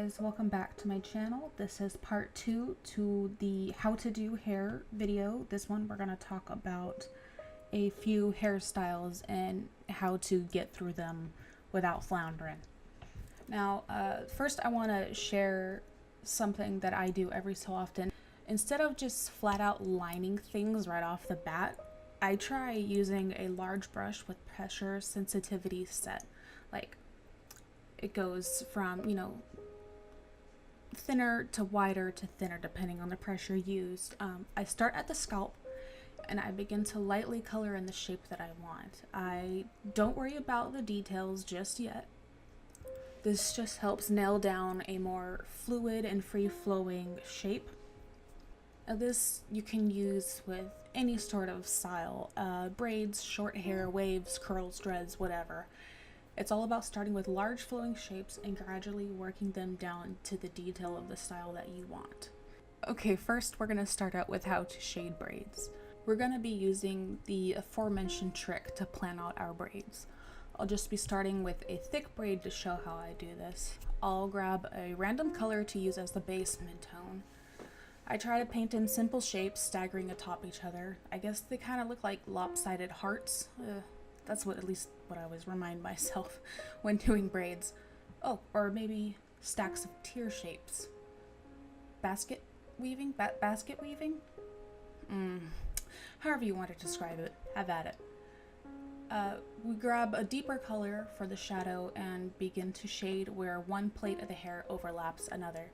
guys, welcome back to my channel. This is part 2 to the how to do hair video. This one we're going to talk about a few hairstyles and how to get through them without floundering. Now, first I want to share something that I do every so often. Instead of just flat out lining things right off the bat, I try using a large brush with pressure sensitivity set. Like, it goes from, thinner to wider to thinner depending on the pressure used. I start at the scalp and I begin to lightly color in the shape that I want. I don't worry about the details just yet. This just helps nail down a more fluid and free-flowing shape. This you can use with any sort of style, braids, short hair, waves, curls, dreads, whatever. It's all about starting with large flowing shapes and gradually working them down to the detail of the style that you want. Okay, first we're going to start out with how to shade braids. We're going to be using the aforementioned trick to plan out our braids. I'll just be starting with a thick braid to show how I do this. I'll grab a random color to use as the base mid-tone. I try to paint in simple shapes, staggering atop each other. I guess they kind of look like lopsided hearts. That's at least what I always remind myself when doing braids. Oh, or maybe stacks of tear shapes. Basket weaving? Basket weaving? However you want to describe it, have at it. We grab a deeper color for the shadow and begin to shade where one plait of the hair overlaps another.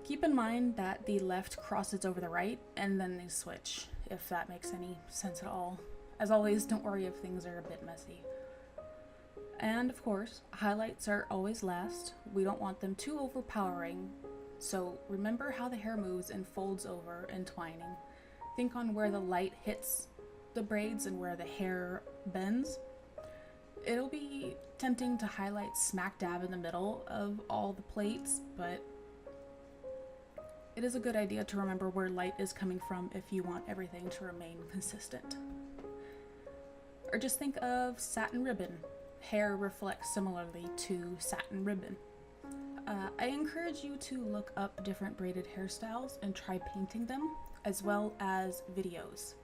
Keep in mind that the left crosses over the right and then they switch, if that makes any sense at all. As always, don't worry if things are a bit messy. And of course, highlights are always last. We don't want them too overpowering, so remember how the hair moves and folds over, entwining. Think on where the light hits the braids and where the hair bends. It'll be tempting to highlight smack dab in the middle of all the plaits, but it is a good idea to remember where light is coming from if you want everything to remain consistent. Or just think of satin ribbon. Hair reflects similarly to satin ribbon. I encourage you to look up different braided hairstyles and try painting them, as well as videos.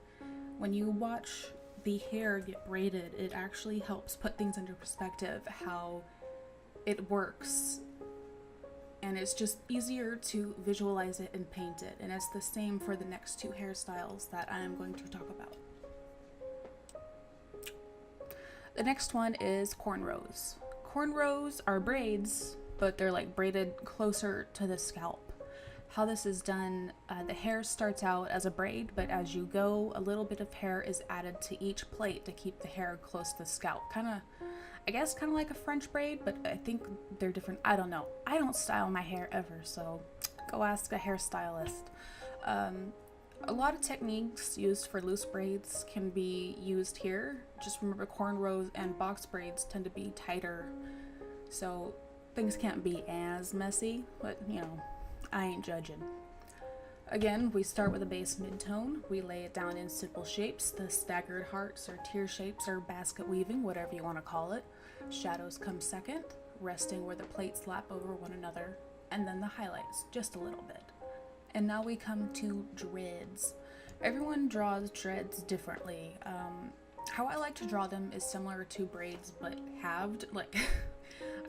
When you watch the hair get braided, it actually helps put things into perspective, how it works. And it's just easier to visualize it and paint it. And it's the same for the next two hairstyles that I am going to talk about. The next one is cornrows. Cornrows are braids, but they're like braided closer to the scalp. How this is done, the hair starts out as a braid, but as you go, a little bit of hair is added to each plait to keep the hair close to the scalp. I guess kind of like a French braid, but I think they're different. I don't know. I don't style my hair ever, so go ask a hairstylist. A lot of techniques used for loose braids can be used here. Just remember, cornrows and box braids tend to be tighter, so things can't be as messy, but I ain't judging. Again, we start with a base mid-tone. We lay it down in simple shapes, the staggered hearts or tear shapes or basket weaving, whatever you want to call it. Shadows come second, resting where the plates lap over one another, and then the highlights, just a little bit. And now we come to dreads. Everyone draws dreads differently. How I like to draw them is similar to braids, but halved. Like,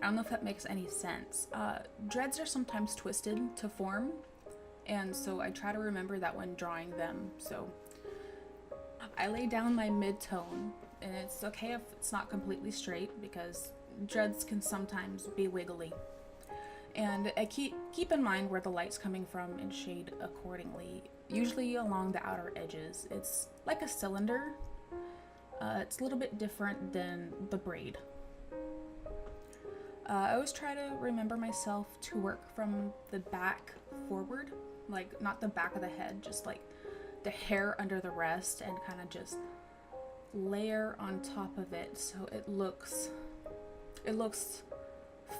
I don't know if that makes any sense. Dreads are sometimes twisted to form, and so I try to remember that when drawing them. So I lay down my mid-tone, and it's okay if it's not completely straight because dreads can sometimes be wiggly. And I keep in mind where the light's coming from and shade accordingly, usually along the outer edges. It's like a cylinder. It's a little bit different than the braid. I always try to remember myself to work from the back forward, like not the back of the head, just like the hair under the rest, and kind of just layer on top of it so it looks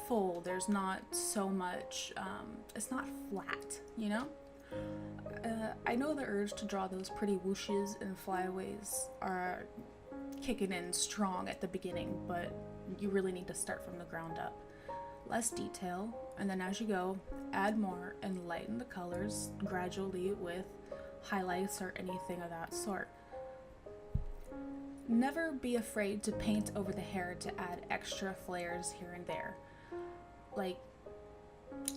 full. There's not so much, it's not flat, I know the urge to draw those pretty whooshes and flyaways are kicking in strong at the beginning, but you really need to start from the ground up. less detail, and then as you go, add more and lighten the colors gradually with highlights or anything of that sort. Never be afraid to paint over the hair to add extra flares here and there. Like,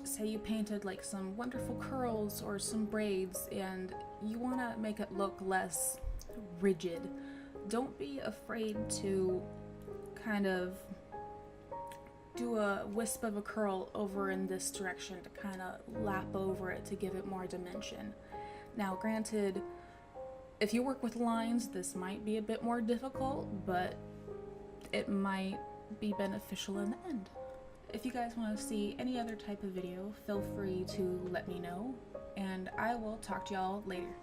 say you painted like some wonderful curls or some braids and you want to make it look less rigid. Don't be afraid to kind of do a wisp of a curl over in this direction to kind of lap over it to give it more dimension. Now, granted, if you work with lines, this might be a bit more difficult, but it might be beneficial in the end. If you guys want to see any other type of video, feel free to let me know, and I will talk to y'all later.